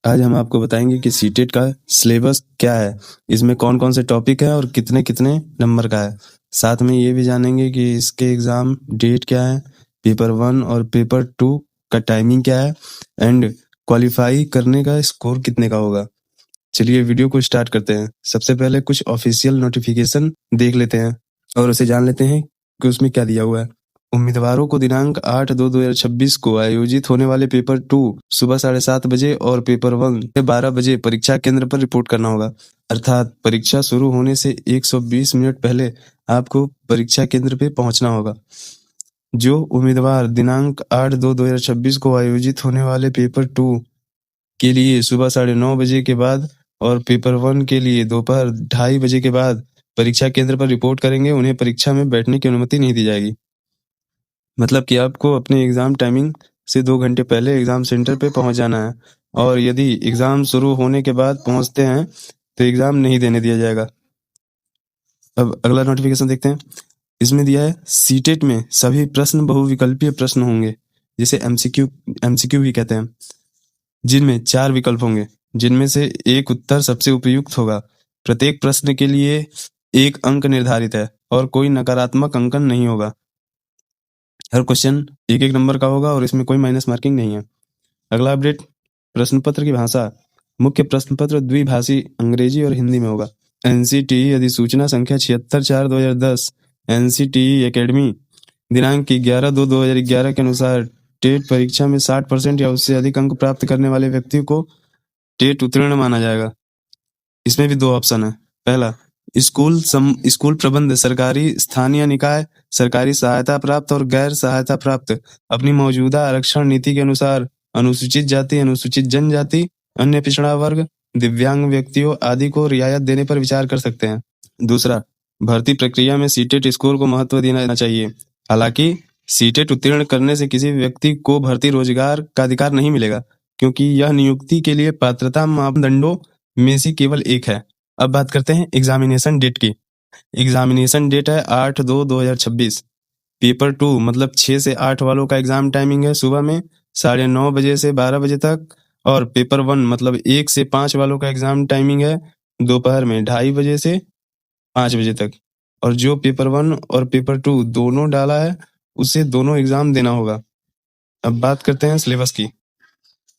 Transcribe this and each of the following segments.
आज हम आपको बताएंगे कि सीटेट का सिलेबस क्या है, इसमें कौन कौन से टॉपिक है और कितने कितने नंबर का है। साथ में ये भी जानेंगे कि इसके एग्ज़ाम डेट क्या है, पेपर 1 और पेपर 2 का टाइमिंग क्या है एंड क्वालिफाई करने का स्कोर कितने का होगा। चलिए वीडियो को स्टार्ट करते हैं। सबसे पहले कुछ ऑफिशियल नोटिफिकेशन देख लेते हैं और उसे जान लेते हैं कि उसमें क्या दिया हुआ है। उम्मीदवारों को दिनांक 8/2/2026 को आयोजित होने वाले पेपर 2 सुबह 7:30 बजे और पेपर 1 12 बजे परीक्षा केंद्र पर रिपोर्ट करना होगा। अर्थात परीक्षा शुरू होने से 120 मिनट पहले आपको परीक्षा केंद्र पे पहुंचना होगा। जो उम्मीदवार दिनांक 8/2/2026 को आयोजित होने वाले पेपर 2 के लिए सुबह 9:30 बजे के बाद और पेपर 1 के लिए दोपहर 2:30 बजे के बाद परीक्षा केंद्र पर रिपोर्ट करेंगे, उन्हें परीक्षा में बैठने की अनुमति नहीं दी जाएगी। मतलब कि आपको अपने एग्ज़ाम टाइमिंग से 2 घंटे पहले एग्ज़ाम सेंटर पे पहुंच जाना है और यदि एग्ज़ाम शुरू होने के बाद पहुंचते हैं तो एग्ज़ाम नहीं देने दिया जाएगा। अब अगला नोटिफिकेशन देखते हैं। इसमें दिया है सीटेट में सभी प्रश्न बहुविकल्पीय प्रश्न होंगे, जिसे एमसीक्यू भी कहते हैं, जिनमें 4 विकल्प होंगे, जिनमें से एक उत्तर सबसे उपयुक्त होगा। प्रत्येक प्रश्न के लिए 1 अंक निर्धारित है और कोई नकारात्मक अंकन नहीं होगा। हर क्वेश्चन 1-1 नंबर का होगा और इसमें कोई माइनस मार्किंग नहीं है। अगला अपडेट, प्रश्न पत्र की भाषा। मुख्य प्रश्न पत्र द्विभाषी अंग्रेजी और हिंदी में होगा। एनसीटीई अधिसूचना संख्या 76/4/2010 एनसीटीई एकेडमी दिनांक 11/2/2011 के अनुसार टेट परीक्षा में 60% या उससे अधिक अंक प्राप्त करने वाले व्यक्ति को टेट उत्तीर्ण माना जाएगा। इसमें भी 2 ऑप्शन है। पहला, स्कूल प्रबंध, सरकारी स्थानीय निकाय, सरकारी सहायता प्राप्त और गैर सहायता प्राप्त अपनी मौजूदा आरक्षण नीति के अनुसार अनुसूचित जाति, अनुसूचित जनजाति, अन्य पिछड़ा वर्ग, दिव्यांग व्यक्तियों आदि को रियायत देने पर विचार कर सकते हैं। दूसरा, भर्ती प्रक्रिया में सीटेट स्कोर को महत्व देना चाहिए। हालांकि सीटेट उत्तीर्ण करने से किसी व्यक्ति को भर्ती रोजगार का अधिकार नहीं मिलेगा, क्योंकि यह नियुक्ति के लिए पात्रता मापदंडों में से केवल एक है। अब बात करते हैं एग्जामिनेशन डेट की। एग्जामिनेशन डेट है 8/2/2026। पेपर 2 मतलब 6 से 8 वालों का एग्जाम टाइमिंग है सुबह में 9:30 बजे से 12 बजे तक और पेपर 1 मतलब 1 से 5 वालों का एग्जाम टाइमिंग है दोपहर में 2:30 बजे से 5 बजे तक। और जो पेपर 1 और पेपर 2 दोनों डाला है उसे दोनों एग्जाम देना होगा। अब बात करते हैं सिलेबस की।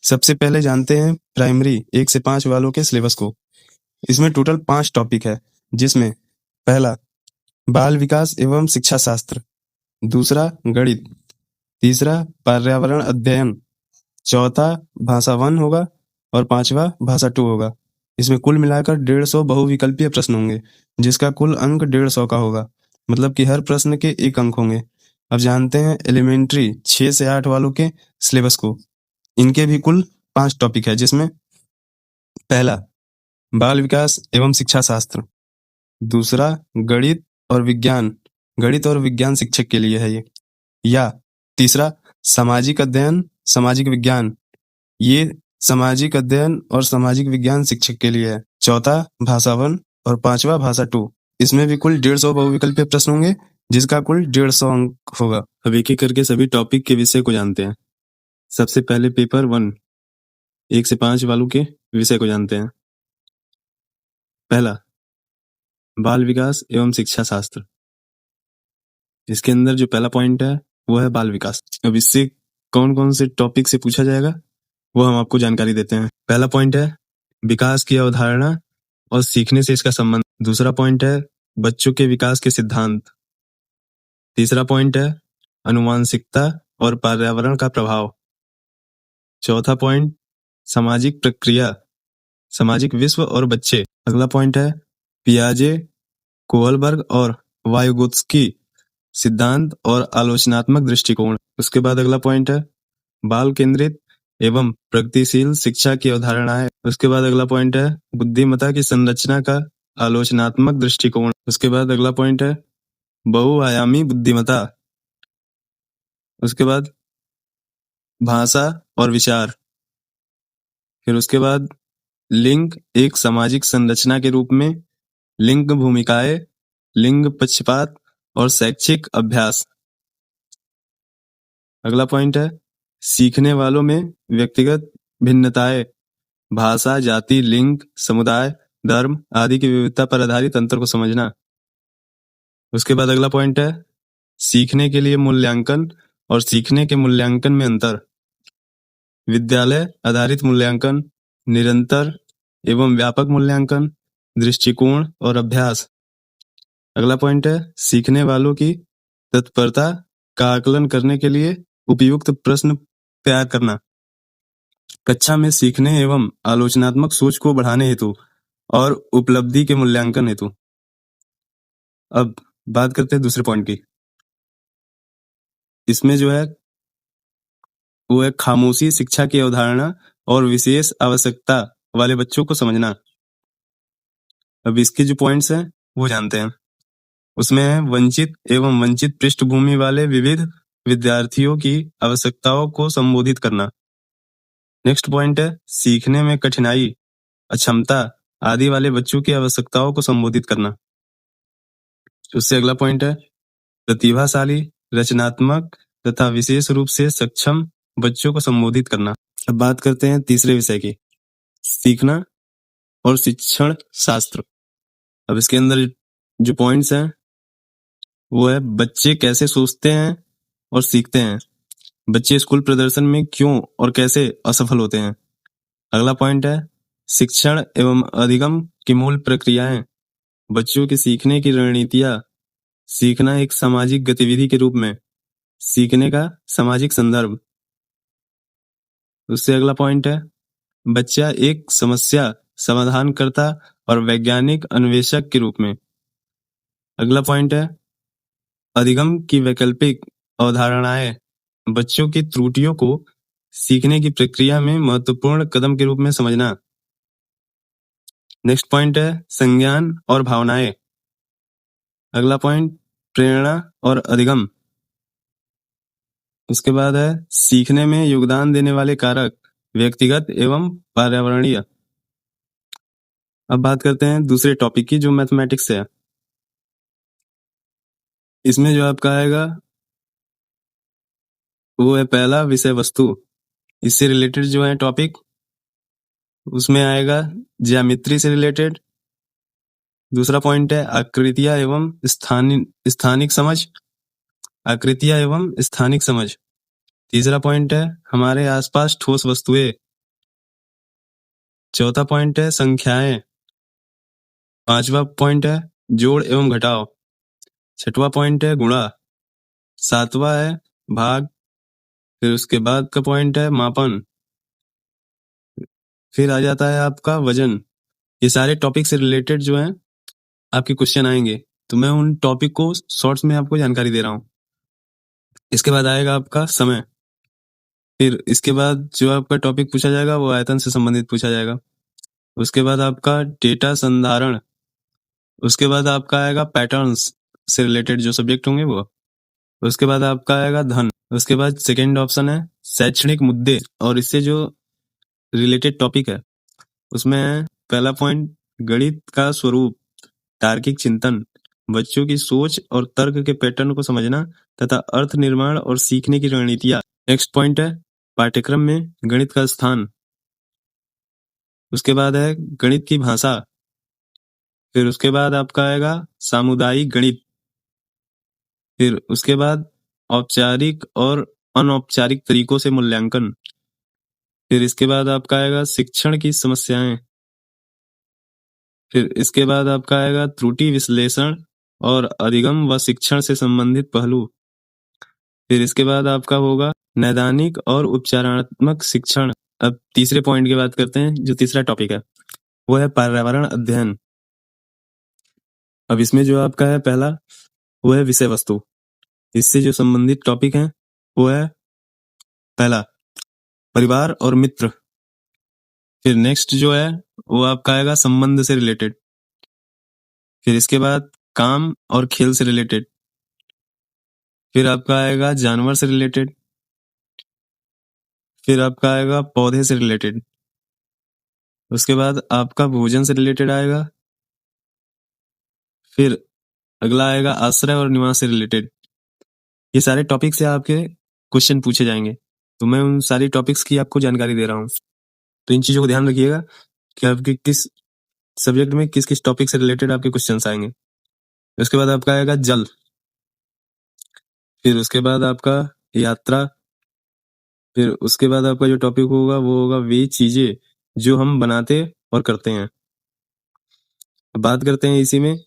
सबसे पहले जानते हैं प्राइमरी 1 से 5 वालों के सिलेबस को। इसमें टोटल 5 टॉपिक है, जिसमें पहला बाल विकास एवं शिक्षा शास्त्र, दूसरा गणित, तीसरा पर्यावरण अध्ययन, चौथा भाषा 1 होगा और 5वां भाषा 2 होगा। इसमें कुल मिलाकर 150 बहुविकल्पीय प्रश्न होंगे, जिसका कुल अंक 150 का होगा, मतलब कि हर प्रश्न के 1 अंक होंगे। अब जानते हैं एलिमेंट्री 6 से 8 वालों के सिलेबस को। इनके भी कुल 5 टॉपिक है, जिसमें पहला बाल विकास एवं शिक्षा शास्त्र, दूसरा गणित और विज्ञान शिक्षक के लिए है ये, या तीसरा सामाजिक अध्ययन सामाजिक विज्ञान, ये सामाजिक अध्ययन और सामाजिक विज्ञान शिक्षक के लिए है। चौथा भाषा 1 और 5वां भाषा 2। इसमें भी कुल 150 बहुविकल्पीय प्रश्न होंगे, जिसका कुल 150 अंक होगा। अब एक एक करके सभी टॉपिक के विषय को जानते हैं। सबसे पहले पेपर 1 1 से 5 वालों के विषय को जानते हैं। पहला बाल विकास एवं शिक्षा शास्त्र। इसके अंदर जो पहला पॉइंट है वो है बाल विकास। अब इससे कौन कौन से टॉपिक से पूछा जाएगा वो हम आपको जानकारी देते हैं। पहला पॉइंट है विकास की अवधारणा और सीखने से इसका संबंध। दूसरा पॉइंट है बच्चों के विकास के सिद्धांत। तीसरा पॉइंट है अनुवांशिकता और पर्यावरण का प्रभाव। चौथा पॉइंट सामाजिक प्रक्रिया, सामाजिक विश्व और बच्चे। अगला पॉइंट है पियाजे, कोहलबर्ग और वाइगोत्स्की सिद्धांत और आलोचनात्मक दृष्टिकोण। उसके बाद अगला पॉइंट है बाल केंद्रित एवं प्रगतिशील शिक्षा की अवधारणा है। उसके बाद अगला पॉइंट है बुद्धिमत्ता की संरचना का आलोचनात्मक दृष्टिकोण। उसके बाद अगला पॉइंट है बहुआयामी बुद्धिमत्ता। उसके बाद भाषा और विचार। फिर उसके बाद लिंग एक सामाजिक संरचना के रूप में, लिंग भूमिकाएं, लिंग पक्षपात और शैक्षिक अभ्यास। अगला पॉइंट है सीखने वालों में व्यक्तिगत भिन्नताएं भाषा, जाति, लिंग, समुदाय, धर्म आदि की विविधता पर आधारित अंतर को समझना। उसके बाद अगला पॉइंट है सीखने के लिए मूल्यांकन और सीखने के मूल्यांकन में अंतर। विद्यालय आधारित मूल्यांकन, निरंतर एवं व्यापक मूल्यांकन, दृष्टिकोण और अभ्यास। अगला पॉइंट है सीखने वालों की तत्परता का आकलन करने के लिए उपयुक्त प्रश्न तैयार करना। कक्षा में सीखने एवं आलोचनात्मक सोच को बढ़ाने हेतु और उपलब्धि के मूल्यांकन हेतु। अब बात करते हैं दूसरे पॉइंट की। इसमें जो है वो है खामोशी शिक्षा की अवधारणा और विशेष आवश्यकता वाले बच्चों को समझना। अब इसके जो पॉइंट्स हैं वो जानते हैं। उसमें है वंचित एवं वंचित पृष्ठभूमि वाले विविध विद्यार्थियों की आवश्यकताओं को संबोधित करना। नेक्स्ट पॉइंट है सीखने में कठिनाई, अक्षमता आदि वाले बच्चों की आवश्यकताओं को संबोधित करना। उससे अगला पॉइंट है प्रतिभाशाली, रचनात्मक तथा विशेष रूप से सक्षम बच्चों को संबोधित करना। अब बात करते हैं तीसरे विषय की, सीखना और शिक्षण शास्त्र। अब इसके अंदर जो पॉइंट्स हैं वो है बच्चे कैसे सोचते हैं और सीखते हैं, बच्चे स्कूल प्रदर्शन में क्यों और कैसे असफल होते हैं। अगला पॉइंट है शिक्षण एवं अधिगम की मूल प्रक्रियाएं, बच्चों की सीखने की रणनीतियां, सीखना एक सामाजिक गतिविधि के रूप में, सीखने का सामाजिक संदर्भ। उससे अगला पॉइंट है बच्चा एक समस्या समाधानकर्ता और वैज्ञानिक अन्वेषक के रूप में। अगला पॉइंट है अधिगम की वैकल्पिक अवधारणाएं, बच्चों की त्रुटियों को सीखने की प्रक्रिया में महत्वपूर्ण कदम के रूप में समझना। नेक्स्ट पॉइंट है संज्ञान और भावनाएं। अगला पॉइंट प्रेरणा और अधिगम। उसके बाद है सीखने में योगदान देने वाले कारक, व्यक्तिगत एवं पर्यावरणीय। अब बात करते हैं दूसरे टॉपिक की जो मैथमेटिक्स है। इसमें जो आपका आएगा वो है पहला विषय वस्तु। इससे रिलेटेड जो है टॉपिक उसमें आएगा ज्यामिति से रिलेटेड। दूसरा पॉइंट है आकृतियां एवं स्थानिक समझ, आकृतियां एवं स्थानिक समझ। तीसरा पॉइंट है हमारे आसपास ठोस वस्तुएं। चौथा पॉइंट है संख्याएं। पांचवा पॉइंट है जोड़ एवं घटाव। छठवां पॉइंट है गुणा। सातवां है भाग। फिर उसके बाद का पॉइंट है मापन। फिर आ जाता है आपका वजन। ये सारे टॉपिक से रिलेटेड जो है आपके क्वेश्चन आएंगे, तो मैं उन टॉपिक को शॉर्ट्स में आपको जानकारी दे रहा हूँ। इसके बाद आएगा आपका समय। फिर इसके बाद जो आपका टॉपिक पूछा जाएगा वो आयतन से संबंधित पूछा जाएगा। उसके बाद आपका डेटा संधारण। उसके बाद आपका आएगा पैटर्न्स से रिलेटेड जो सब्जेक्ट होंगे वो। उसके बाद आपका आएगा धन। उसके बाद सेकेंड ऑप्शन है शैक्षणिक मुद्दे, और इससे जो रिलेटेड टॉपिक है उसमें पहला पॉइंट गणित का स्वरूप, तार्किक चिंतन, बच्चों की सोच और तर्क के पैटर्न को समझना तथा अर्थ निर्माण और सीखने की रणनीतियां। नेक्स्ट पॉइंट है पाठ्यक्रम में गणित का स्थान। उसके बाद है गणित की भाषा। फिर उसके बाद आपका आएगा सामुदायिक गणित। फिर उसके बाद औपचारिक और अनौपचारिक तरीकों से मूल्यांकन। फिर इसके बाद आपका आएगा शिक्षण की समस्याएं। फिर इसके बाद आपका आएगा त्रुटि विश्लेषण और अधिगम व शिक्षण से संबंधित पहलू। फिर इसके बाद आपका होगा नैदानिक और उपचारात्मक शिक्षण। अब तीसरे पॉइंट की बात करते हैं। जो तीसरा टॉपिक है वो है पर्यावरण अध्ययन। अब इसमें जो आपका है पहला वो है विषय वस्तु। इससे जो संबंधित टॉपिक है वो है पहला परिवार और मित्र। फिर नेक्स्ट जो है वो आपका आएगा संबंध से रिलेटेड। फिर इसके बाद काम और खेल से रिलेटेड। फिर आपका आएगा जानवर से रिलेटेड। फिर आपका आएगा पौधे से रिलेटेड। उसके बाद आपका भोजन से रिलेटेड आएगा। फिर अगला आएगा आश्रय और निवास से रिलेटेड। ये सारे टॉपिक से आपके क्वेश्चन पूछे जाएंगे, तो मैं उन सारी टॉपिक्स की आपको जानकारी दे रहा हूँ। तो इन चीजों को ध्यान रखिएगा कि आपके किस सब्जेक्ट में किस किस टॉपिक से रिलेटेड आपके क्वेश्चंस आएंगे। उसके बाद आपका आएगा जल, फिर उसके बाद आपका यात्रा, फिर उसके बाद आपका जो टॉपिक होगा वो होगा वे चीजें जो हम बनाते और करते हैं। अब बात करते हैं इसी में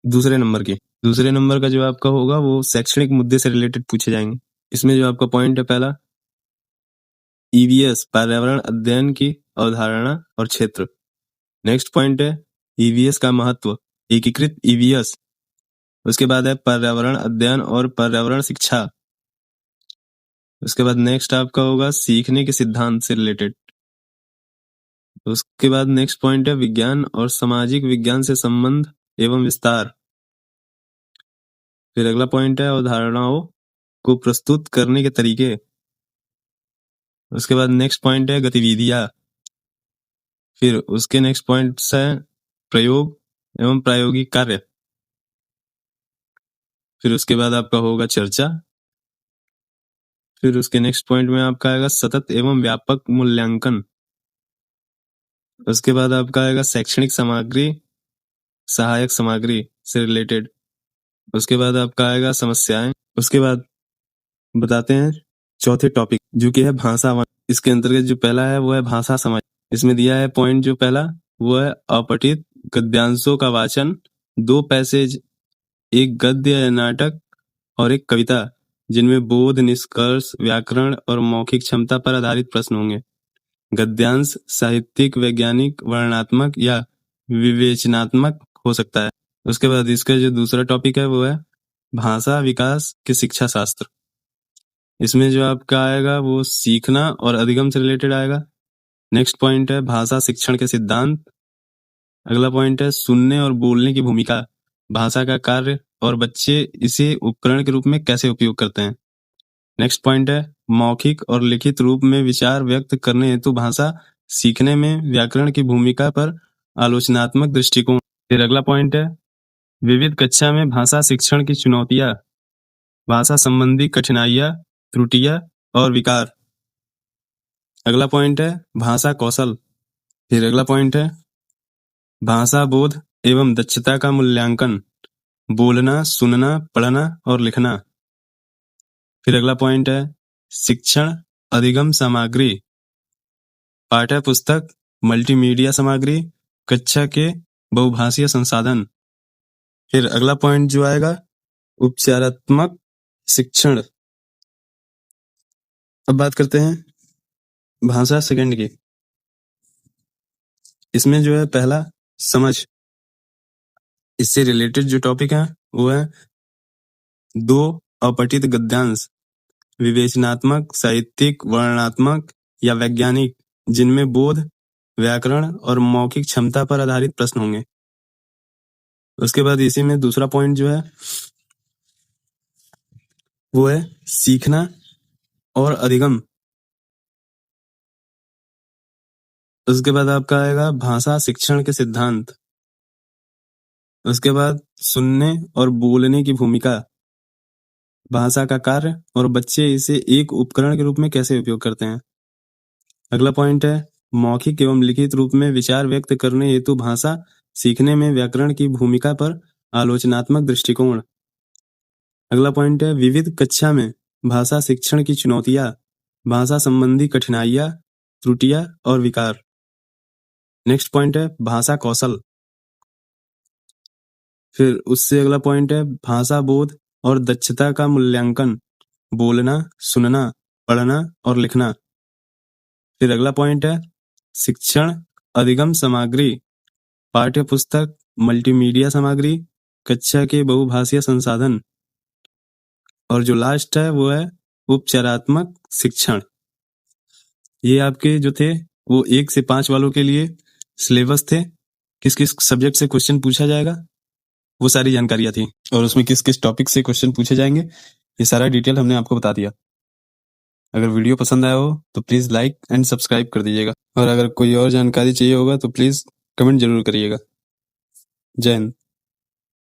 दूसरे नंबर की। दूसरे नंबर का जो आपका होगा वो शैक्षणिक मुद्दे से रिलेटेड पूछे जाएंगे। इसमें जो आपका पॉइंट है पहला, ईवीएस पर्यावरण अध्ययन की अवधारणा और क्षेत्र। नेक्स्ट पॉइंट है ईवीएस का महत्व, एकीकृत ईवीएस। उसके बाद है पर्यावरण अध्ययन और पर्यावरण शिक्षा। उसके बाद नेक्स्ट आपका होगा सीखने के सिद्धांत से रिलेटेड। उसके बाद नेक्स्ट पॉइंट है विज्ञान और सामाजिक विज्ञान से संबंध एवं विस्तार। फिर अगला पॉइंट है अवधारणाओं को प्रस्तुत करने के तरीके। उसके बाद नेक्स्ट पॉइंट है गतिविधियां। फिर उसके नेक्स्ट पॉइंट्स है प्रयोग एवं प्रायोगिक कार्य। फिर उसके बाद आपका होगा चर्चा। फिर उसके नेक्स्ट पॉइंट में आपका आएगा सतत एवं व्यापक मूल्यांकन। उसके बाद आपका आएगा शैक्षणिक सामग्री, सहायक सामग्री से रिलेटेड। उसके बाद आपका आएगा समस्याएं। उसके बाद बताते हैं चौथे टॉपिक जो कि है भाषा। इसके अंतर्गत जो पहला है वो है भाषा समझ। इसमें दिया है पॉइंट जो पहला वो है अपठित गद्यांशों का वाचन, 2 पैसेज, एक गद्य या नाटक और एक कविता जिनमें बोध, निष्कर्ष, व्याकरण और मौखिक क्षमता पर आधारित प्रश्न होंगे। गद्यांश साहित्यिक, वैज्ञानिक, वर्णनात्मक या विवेचनात्मक हो सकता है। उसके बाद इसका जो दूसरा टॉपिक है वो है भाषा विकास के शिक्षा शास्त्र। इसमें जो आपका आएगा वो सीखना और अधिगम से रिलेटेड आएगा। नेक्स्ट पॉइंट है भाषा शिक्षण के सिद्धांत। अगला पॉइंट है सुनने और बोलने की भूमिका, भाषा का कार्य और बच्चे इसे उपकरण के रूप में कैसे उपयोग करते हैं। नेक्स्ट पॉइंट है मौखिक और लिखित रूप में विचार व्यक्त करने हेतु भाषा सीखने में व्याकरण की भूमिका पर आलोचनात्मक दृष्टिकोण। फिर अगला पॉइंट है विविध कक्षा में भाषा शिक्षण की चुनौतियां, भाषा संबंधी कठिनाइयां, त्रुटियां और विकार। अगला पॉइंट है भाषा कौशल। फिर अगला पॉइंट है भाषा बोध एवं दक्षता का मूल्यांकन, बोलना, सुनना, पढ़ना और लिखना। फिर अगला पॉइंट है शिक्षण अधिगम सामग्री, पाठ्य पुस्तक, मल्टीमीडिया सामग्री, कक्षा के बहुभाषीय संसाधन। फिर अगला पॉइंट जो आएगा उपचारात्मक शिक्षण। अब बात करते हैं भाषा सेकंड की। इसमें जो है पहला समझ, इससे रिलेटेड जो टॉपिक है वो है 2 अपठित गद्यांश, विवेचनात्मक, साहित्यिक, वर्णनात्मक या वैज्ञानिक जिनमें बोध, व्याकरण और मौखिक क्षमता पर आधारित प्रश्न होंगे। उसके बाद इसी में दूसरा पॉइंट जो है वो है सीखना और अधिगम। उसके बाद आपका आएगा भाषा शिक्षण के सिद्धांत। उसके बाद सुनने और बोलने की भूमिका, भाषा का कार्य और बच्चे इसे एक उपकरण के रूप में कैसे उपयोग करते हैं। अगला पॉइंट है मौखिक एवं लिखित रूप में विचार व्यक्त करने हेतु भाषा सीखने में व्याकरण की भूमिका पर आलोचनात्मक दृष्टिकोण। अगला पॉइंट है विविध कक्षा में भाषा शिक्षण की चुनौतियां, भाषा संबंधी कठिनाइयां, त्रुटियां और विकार। नेक्स्ट पॉइंट है भाषा कौशल। फिर उससे अगला पॉइंट है भाषा बोध और दक्षता का मूल्यांकन, बोलना, सुनना, पढ़ना और लिखना। फिर अगला पॉइंट है शिक्षण अधिगम सामग्री, पाठ्य पुस्तक, मल्टीमीडिया सामग्री, कक्षा के बहुभाषीय संसाधन। और जो लास्ट है वो है उपचारात्मक शिक्षण। ये आपके जो थे वो 1 से 5 वालों के लिए सिलेबस थे, किस किस सब्जेक्ट से क्वेश्चन पूछा जाएगा वो सारी जानकारियां थी, और उसमें किस किस टॉपिक से क्वेश्चन पूछे जाएंगे ये सारा डिटेल हमने आपको बता दिया। अगर वीडियो पसंद आया हो तो प्लीज़ लाइक एंड सब्सक्राइब कर दीजिएगा, और अगर कोई और जानकारी चाहिए होगा तो प्लीज़ कमेंट जरूर करिएगा। जय हिंद।